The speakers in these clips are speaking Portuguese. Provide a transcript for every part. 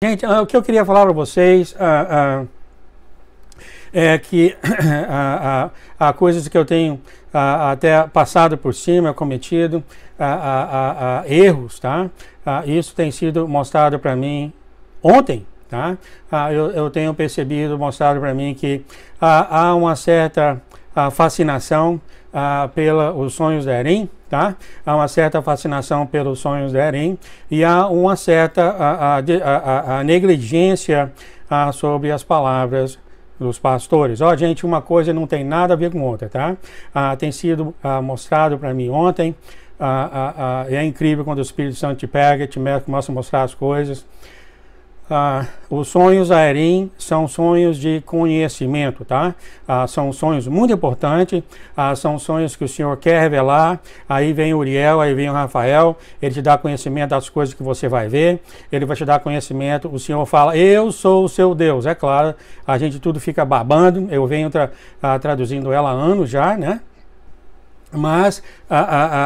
Gente, o que eu queria falar para vocês é que há coisas que eu tenho até passado por cima, cometido, erros, tá? Isso tem sido mostrado para mim ontem, tá? Eu tenho percebido, mostrado para mim que há uma certa fascinação pelos sonhos de Erim, tá? Há uma certa fascinação pelos sonhos de Erim e há uma certa negligência sobre as palavras dos pastores. Ó, gente, uma coisa não tem nada a ver com outra, tá? Tem sido mostrado para mim ontem. É incrível quando o Espírito Santo te pega, começa a mostrar as coisas. Os sonhos a Erim são sonhos de conhecimento, tá? São sonhos muito importantes, são sonhos que o Senhor quer revelar. Aí vem o Uriel, aí vem o Rafael, ele te dá conhecimento das coisas que você vai ver, ele vai te dar conhecimento, o Senhor fala, eu sou o seu Deus. É claro, a gente tudo fica babando, eu venho traduzindo ela há anos já, né? Mas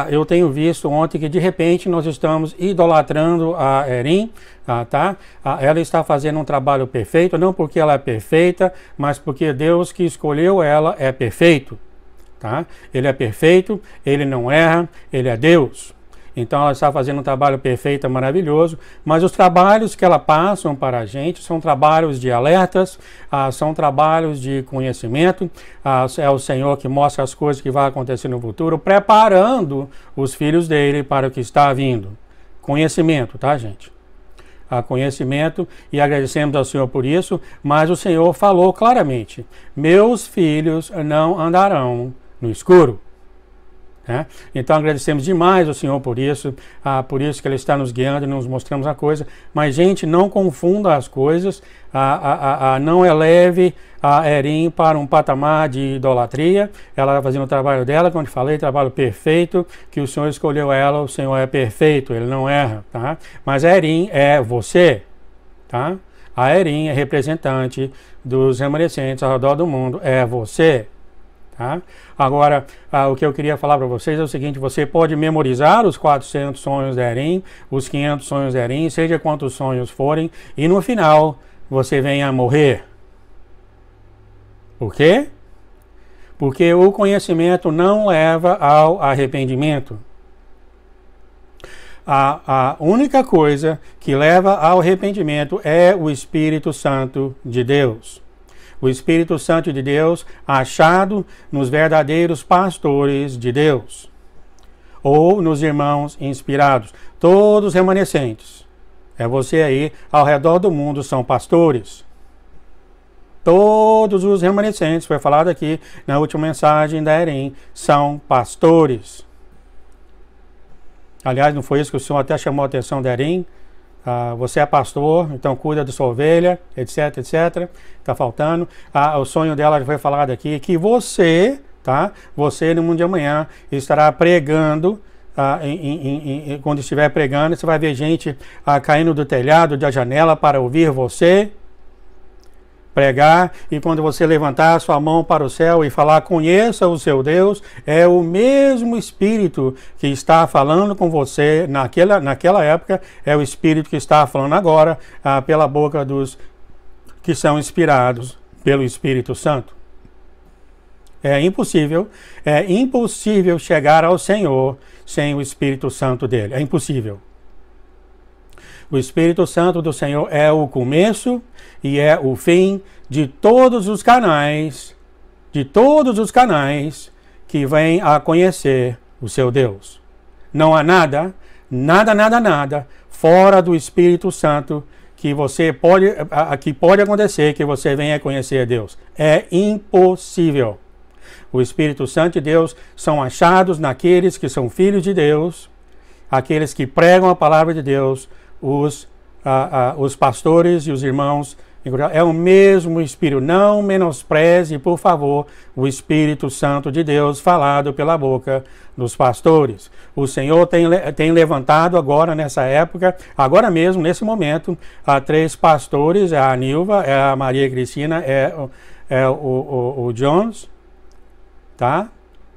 eu tenho visto ontem que de repente nós estamos idolatrando a Erim, tá? Ela está fazendo um trabalho perfeito, não porque ela é perfeita, mas porque Deus que escolheu ela é perfeito, tá? Ele é perfeito, ele não erra, ele é Deus. Então ela está fazendo um trabalho perfeito, maravilhoso, mas os trabalhos que ela passam para a gente são trabalhos de alertas, são trabalhos de conhecimento, é o Senhor que mostra as coisas que vão acontecer no futuro, preparando os filhos dele para o que está vindo. Conhecimento, tá, gente? Conhecimento, e agradecemos ao Senhor por isso, mas o Senhor falou claramente, meus filhos não andarão no escuro. Então agradecemos demais ao Senhor por isso que Ele está nos guiando e nos mostrando a coisa, mas gente, não confunda as coisas, não eleve a Erim para um patamar de idolatria. Ela está fazendo o trabalho dela, como eu falei, trabalho perfeito, que o Senhor escolheu ela, o Senhor é perfeito, Ele não erra, tá? Mas a Erim é você, tá? A Erim é representante dos remanescentes ao redor do mundo, é você. Tá? Agora, o que eu queria falar para vocês é o seguinte, você pode memorizar os 400 sonhos de Erim, os 500 sonhos de Erim, seja quantos sonhos forem, e no final você venha a morrer. Por quê? Porque o conhecimento não leva ao arrependimento. A única coisa que leva ao arrependimento é o Espírito Santo de Deus. O Espírito Santo de Deus achado nos verdadeiros pastores de Deus, ou nos irmãos inspirados, todos remanescentes. É você aí, ao redor do mundo são pastores. Todos os remanescentes, foi falado aqui na última mensagem da Erim, são pastores. Aliás, não foi isso que o Senhor até chamou a atenção da Erim? Você é pastor, então cuida da sua ovelha, etc, etc. Está faltando. O sonho dela foi falado aqui, que você, tá? Você no mundo de amanhã estará pregando, quando estiver pregando, você vai ver gente caindo do telhado, da janela para ouvir você pregar, e quando você levantar a sua mão para o céu e falar, conheça o seu Deus, é o mesmo Espírito que está falando com você naquela época, é o Espírito que está falando agora pela boca dos que são inspirados pelo Espírito Santo. É impossível chegar ao Senhor sem o Espírito Santo dele, é impossível. O Espírito Santo do Senhor é o começo e é o fim de todos os canais, que vêm a conhecer o seu Deus. Não há nada fora do Espírito Santo que pode acontecer que você venha a conhecer Deus. É impossível. O Espírito Santo de Deus são achados naqueles que são filhos de Deus, aqueles que pregam a palavra de Deus, os pastores e os irmãos. É o mesmo Espírito. Não menospreze, por favor, o Espírito Santo de Deus falado pela boca dos pastores. O Senhor tem levantado agora, nessa época, agora mesmo, nesse momento, 3 pastores, é a Nilva, é a Maria Cristina, é o Jones, tá?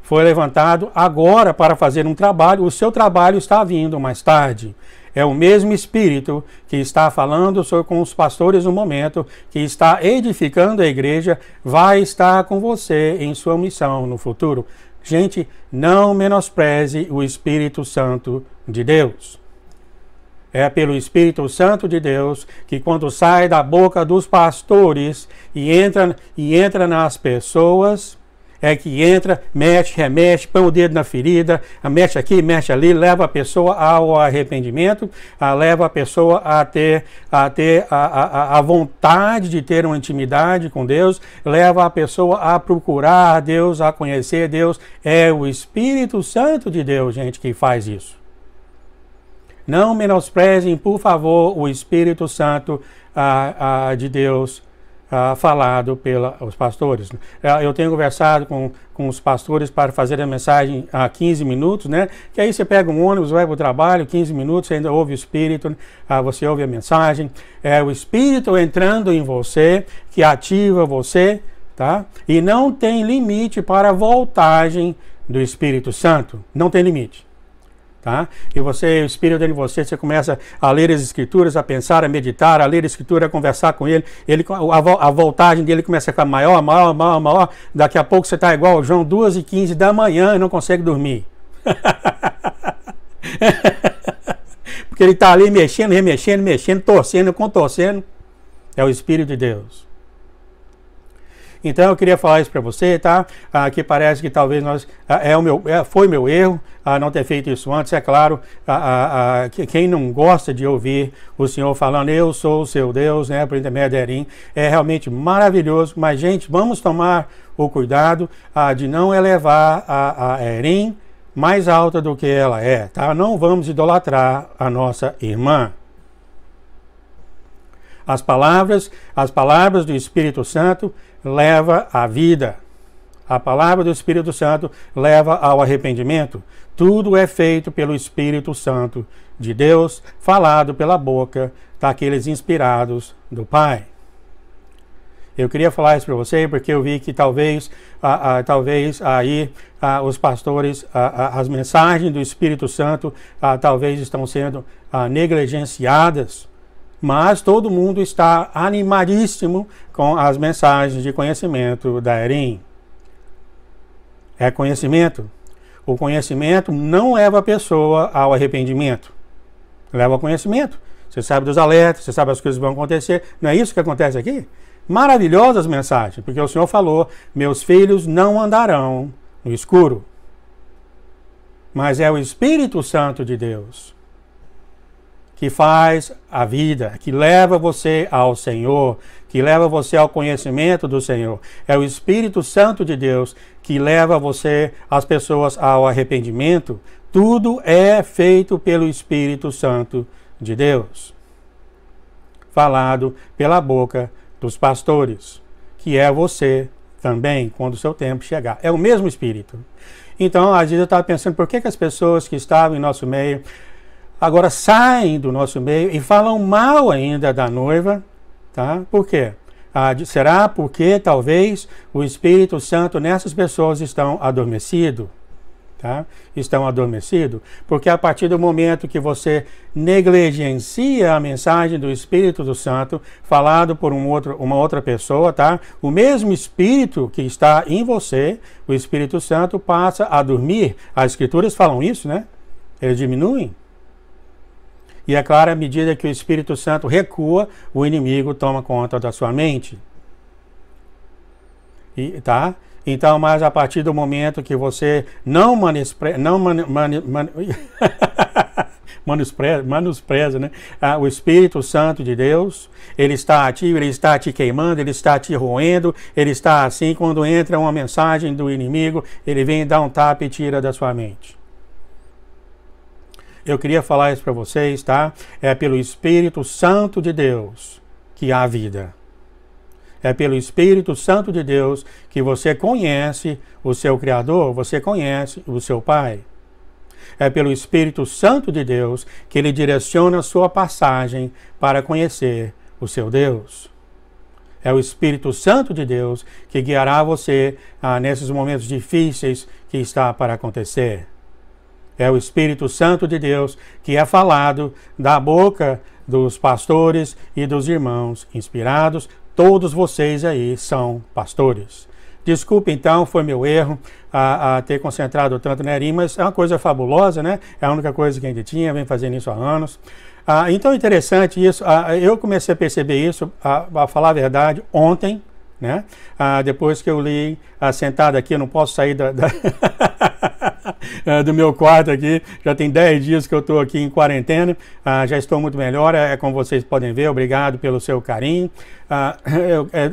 foi levantado agora para fazer um trabalho, o seu trabalho está vindo mais tarde. É o mesmo Espírito que está falando com os pastores no momento, que está edificando a igreja, vai estar com você em sua missão no futuro. Gente, não menospreze o Espírito Santo de Deus. É pelo Espírito Santo de Deus que quando sai da boca dos pastores e entra nas pessoas, é que entra, mexe, remexe, põe o dedo na ferida, mexe aqui, mexe ali, leva a pessoa ao arrependimento, leva a pessoa a ter a vontade de ter uma intimidade com Deus, leva a pessoa a procurar Deus, a conhecer Deus. É o Espírito Santo de Deus, gente, que faz isso. Não menosprezem, por favor, o Espírito Santo de Deus falado pelos pastores. Eu tenho conversado com os pastores para fazer a mensagem a 15 minutos, né? Que aí você pega um ônibus, vai para o trabalho, 15 minutos, você ainda ouve o Espírito, você ouve a mensagem. É o Espírito entrando em você, que ativa você, tá? E não tem limite para a voltagem do Espírito Santo. Não tem limite. Tá? E você, o Espírito dentro de você, você começa a ler as Escrituras, a pensar, a meditar, a ler a Escritura, a conversar com ele, a voltagem dele começa a ficar maior, daqui a pouco você está igual ao João, 2h15 da manhã e não consegue dormir. Porque ele está ali mexendo, remexendo, mexendo, torcendo, contorcendo. É o Espírito de Deus. Então eu queria falar isso para você, tá? Que parece que talvez foi meu erro não ter feito isso antes. É claro, quem não gosta de ouvir o Senhor falando, eu sou o seu Deus, né? Por intermédio de Erim, é realmente maravilhoso. Mas, gente, vamos tomar o cuidado de não elevar a Erim mais alta do que ela é, tá? Não vamos idolatrar a nossa irmã. As palavras do Espírito Santo leva à vida. A palavra do Espírito Santo leva ao arrependimento. Tudo é feito pelo Espírito Santo de Deus, falado pela boca daqueles inspirados do Pai. Eu queria falar isso para você porque eu vi que talvez aí os pastores, as mensagens do Espírito Santo talvez estão sendo negligenciadas. Mas todo mundo está animadíssimo com as mensagens de conhecimento da Erim. É conhecimento. O conhecimento não leva a pessoa ao arrependimento. Leva ao conhecimento. Você sabe dos alertas, você sabe as coisas que vão acontecer. Não é isso que acontece aqui? Maravilhosas mensagens, porque o Senhor falou, meus filhos não andarão no escuro. Mas é o Espírito Santo de Deus que faz a vida, que leva você ao Senhor, que leva você ao conhecimento do Senhor. É o Espírito Santo de Deus que leva você, as pessoas, ao arrependimento. Tudo é feito pelo Espírito Santo de Deus, falado pela boca dos pastores, que é você também, quando o seu tempo chegar. É o mesmo Espírito. Então, às vezes eu estava pensando, por que as pessoas que estavam em nosso meio agora saem do nosso meio e falam mal ainda da noiva, tá? Por quê? Será porque talvez o Espírito Santo nessas pessoas estão adormecido, tá? Estão adormecidos, porque a partir do momento que você negligencia a mensagem do Espírito do Santo, falado por uma outra pessoa, tá? O mesmo Espírito que está em você, o Espírito Santo passa a dormir. As Escrituras falam isso, né? Eles diminuem. E é claro, à medida que o Espírito Santo recua, o inimigo toma conta da sua mente. Tá? Então, mas a partir do momento que você não menospreza, né? O Espírito Santo de Deus, ele está ativo, ele está te queimando, ele está te roendo, ele está assim, quando entra uma mensagem do inimigo, ele vem dar um tapa e tira da sua mente. Eu queria falar isso para vocês, tá? É pelo Espírito Santo de Deus que há vida. É pelo Espírito Santo de Deus que você conhece o seu Criador, você conhece o seu Pai. É pelo Espírito Santo de Deus que ele direciona a sua passagem para conhecer o seu Deus. É o Espírito Santo de Deus que guiará você nesses momentos difíceis que está para acontecer. É o Espírito Santo de Deus que é falado da boca dos pastores e dos irmãos inspirados. Todos vocês aí são pastores. Desculpe, então, foi meu erro a ter concentrado tanto na Erim, mas é uma coisa fabulosa, né? É a única coisa que a gente tinha, vem fazendo isso há anos. Então, interessante isso. Eu comecei a perceber isso, a falar a verdade, ontem, né? Depois que eu li, sentado aqui, eu não posso sair do meu quarto aqui, já tem 10 dias que eu estou aqui em quarentena, já estou muito melhor, como vocês podem ver, obrigado pelo seu carinho.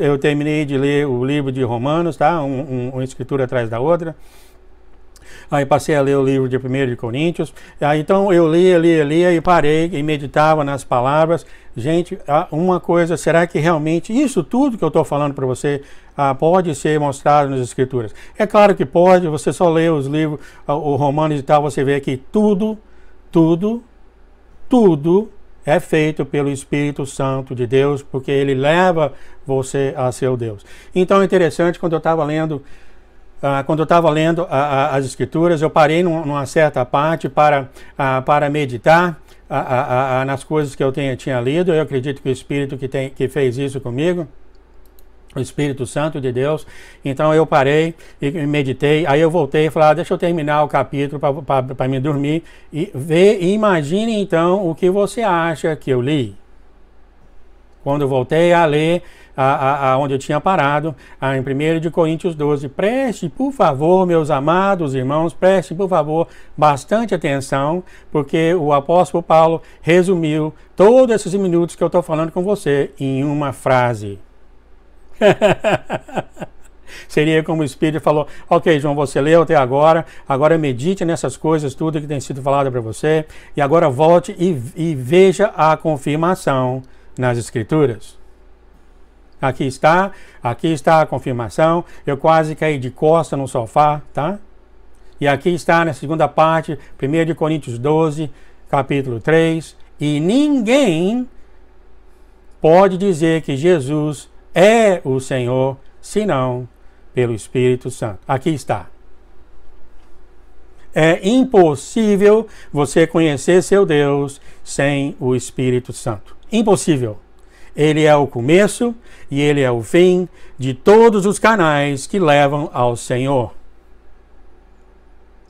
Eu terminei de ler o livro de Romanos, tá? Uma escritura atrás da outra. Aí passei a ler o livro de 1 de Coríntios. Então eu lia e parei e meditava nas palavras. Gente, uma coisa, será que realmente isso tudo que eu estou falando para você pode ser mostrado nas Escrituras? É claro que pode, você só lê os livros, o Romanos e tal, você vê que tudo é feito pelo Espírito Santo de Deus, porque ele leva você a seu Deus. Então é interessante, quando eu estava lendo as Escrituras, eu parei numa certa parte para meditar nas coisas que eu tinha lido. Eu acredito que o Espírito que fez isso comigo, o Espírito Santo de Deus. Então eu parei e meditei. Aí eu voltei e falei, deixa eu terminar o capítulo para me dormir e imagine então o que você acha que eu li. Quando eu voltei a ler onde eu tinha parado, em 1 de Coríntios 12, preste, por favor, meus amados irmãos, preste, por favor, bastante atenção, porque o apóstolo Paulo resumiu todos esses minutos que eu estou falando com você em uma frase. Seria como o Espírito falou, ok, João, você leu até agora medite nessas coisas, tudo que tem sido falado para você, e agora volte e veja a confirmação nas Escrituras. Aqui está a confirmação. Eu quase caí de costa no sofá, tá? E aqui está na segunda parte, 1 de Coríntios 12, capítulo 3. E ninguém pode dizer que Jesus é o Senhor, senão pelo Espírito Santo. Aqui está. É impossível você conhecer seu Deus sem o Espírito Santo. Impossível. Ele é o começo e ele é o fim de todos os canais que levam ao Senhor.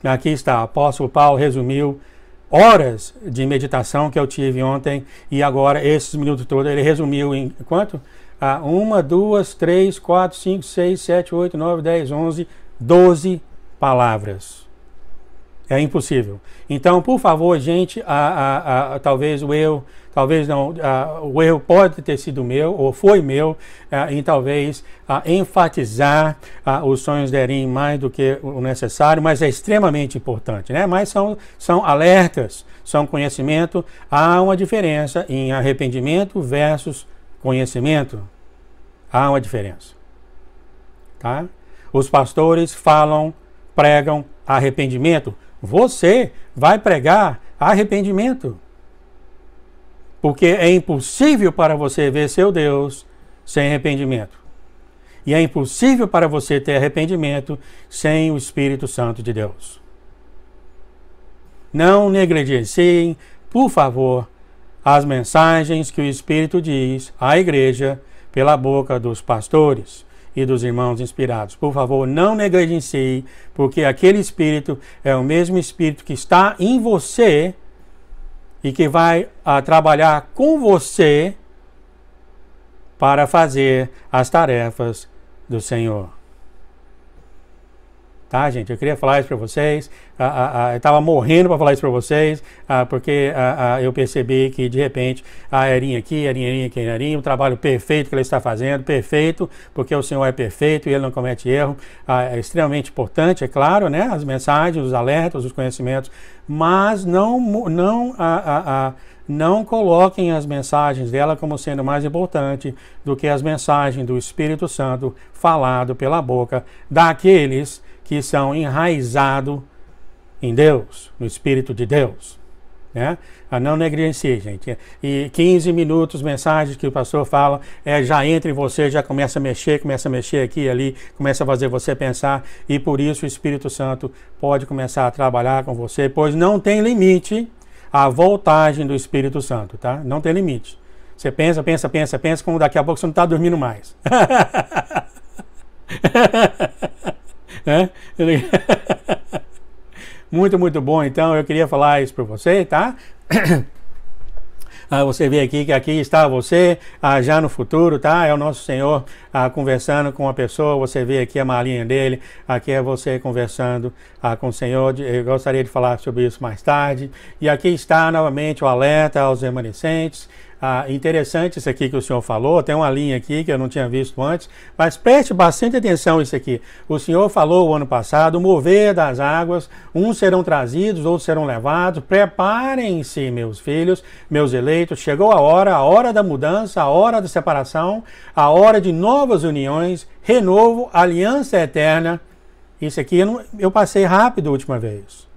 Aqui está, o apóstolo Paulo resumiu horas de meditação que eu tive ontem e agora, esses minutos todos, ele resumiu em quanto? 1, 2, 3, 4, 5, 6, 7, 8, 9, 10, 11, 12 palavras. É impossível. Então, por favor, gente, talvez o erro, talvez não, o erro pode ter sido meu, ou foi meu, em talvez enfatizar os sonhos de Erim mais do que o necessário, mas é extremamente importante, né? Mas são alertas, são conhecimento. Há uma diferença em arrependimento versus conhecimento. Há uma diferença. Tá? Os pastores pregam arrependimento. Você vai pregar arrependimento. Porque é impossível para você ver seu Deus sem arrependimento. E é impossível para você ter arrependimento sem o Espírito Santo de Deus. Não negligenciem, por favor, as mensagens que o Espírito diz à igreja pela boca dos pastores e dos irmãos inspirados. Por favor, não negligencie, porque aquele Espírito é o mesmo Espírito que está em você e que vai trabalhar com você para fazer as tarefas do Senhor. Tá, gente? Eu queria falar isso para vocês. Eu estava morrendo para falar isso para vocês, porque eu percebi que, de repente, a Erim aqui, o trabalho perfeito que ele está fazendo, perfeito, porque o Senhor é perfeito e ele não comete erro. É extremamente importante, é claro, né? As mensagens, os alertas, os conhecimentos, mas não coloquem as mensagens dela como sendo mais importante do que as mensagens do Espírito Santo falado pela boca daqueles que são enraizados em Deus, no Espírito de Deus. né? Não negligencie, gente. E 15 minutos, mensagens que o pastor fala, já entra em você, já começa a mexer aqui e ali, começa a fazer você pensar, e por isso o Espírito Santo pode começar a trabalhar com você, pois não tem limite a voltagem do Espírito Santo, tá? Não tem limite. Você pensa, como daqui a pouco você não está dormindo mais. Muito, muito bom. Então, eu queria falar isso para você, tá? Você vê aqui que aqui está você, já no futuro, tá? É o nosso Senhor conversando com uma pessoa. Você vê aqui a malinha dele. Aqui é você conversando com o Senhor. Eu gostaria de falar sobre isso mais tarde. E aqui está novamente o alerta aos remanescentes. Interessante isso aqui que o Senhor falou, tem uma linha aqui que eu não tinha visto antes, mas preste bastante atenção isso aqui. O Senhor falou o ano passado, o mover das águas, uns serão trazidos, outros serão levados, preparem-se, meus filhos, meus eleitos, chegou a hora da mudança, a hora da separação, a hora de novas uniões, renovo, aliança eterna. Isso aqui eu passei rápido a última vez.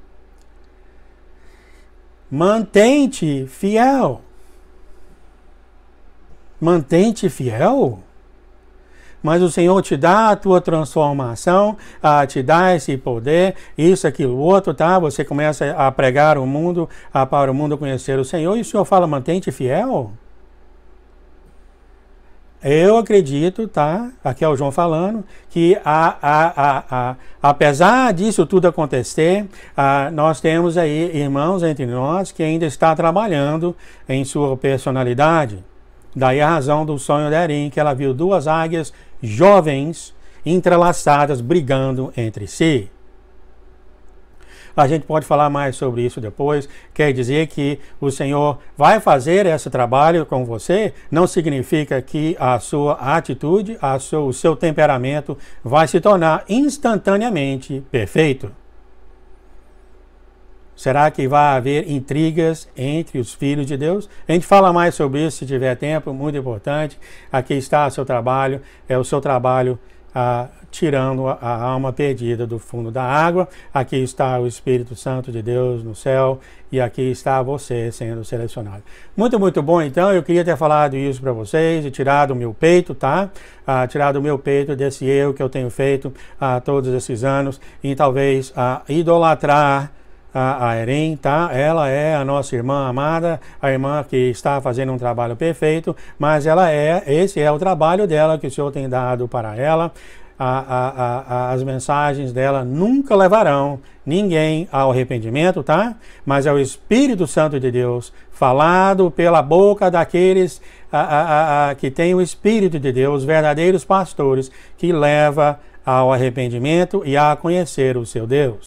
Mantém-te fiel. Mantém-te fiel, mas o Senhor te dá a tua transformação, te dá esse poder, isso, aquilo, outro, tá? Você começa a pregar o mundo, para o mundo conhecer o Senhor, e o Senhor fala, mantém-te fiel. Eu acredito, tá? Aqui é o João falando, que apesar disso tudo acontecer, nós temos aí irmãos entre nós que ainda está trabalhando em sua personalidade. Daí a razão do sonho de Erin, que ela viu duas águias jovens entrelaçadas brigando entre si. A gente pode falar mais sobre isso depois. Quer dizer que o Senhor vai fazer esse trabalho com você, não significa que a sua atitude, o seu temperamento vai se tornar instantaneamente perfeito. Será que vai haver intrigas entre os filhos de Deus? A gente fala mais sobre isso se tiver tempo, muito importante. Aqui está o seu trabalho, é o seu trabalho tirando a alma perdida do fundo da água. Aqui está o Espírito Santo de Deus no céu e aqui está você sendo selecionado. Muito, muito bom. Então, eu queria ter falado isso para vocês e tirado o meu peito, tá? Tirado o meu peito desse erro que eu tenho feito todos esses anos e talvez idolatrar a Erin, tá? Ela é a nossa irmã amada, a irmã que está fazendo um trabalho perfeito, mas esse é o trabalho dela que o Senhor tem dado para ela. As mensagens dela nunca levarão ninguém ao arrependimento, tá? Mas é o Espírito Santo de Deus falado pela boca daqueles que têm o Espírito de Deus, verdadeiros pastores, que leva ao arrependimento e a conhecer o seu Deus.